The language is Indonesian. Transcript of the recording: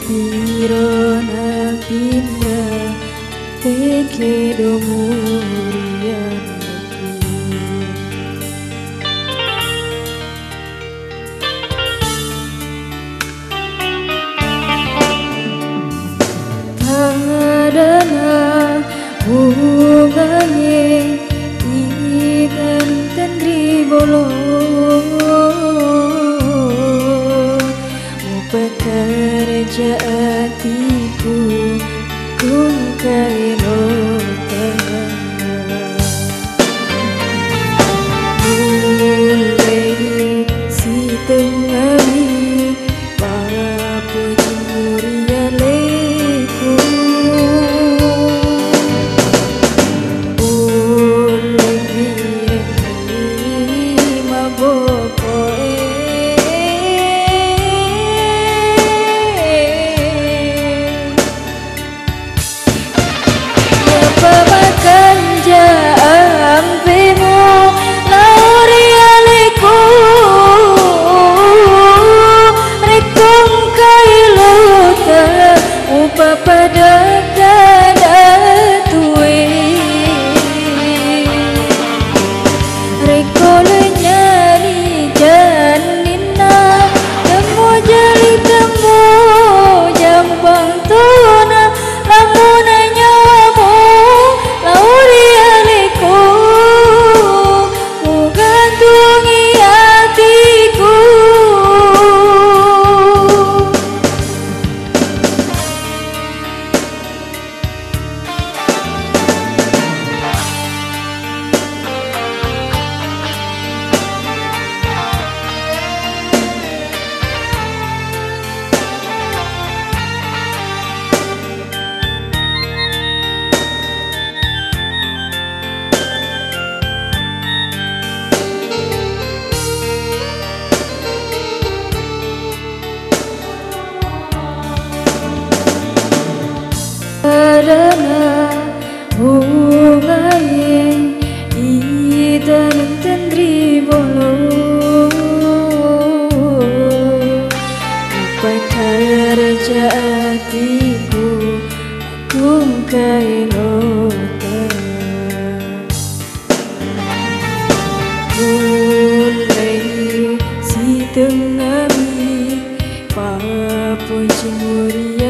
pirona pinda teke domurian tadana bungaye ikan tandri bolong pekerja hatiku kungkai notana mulai si tengami papu jumuria leku mulai bireng mabokoe pada kada tuwe rekole nyari janina temu jali temu jambang tuna lamuna nyawamu lauri aliku mugantungi hatiku karena bungaye idan tandri bolong upai kerja hatiku kungkai notana mulai si tengami papu jemuria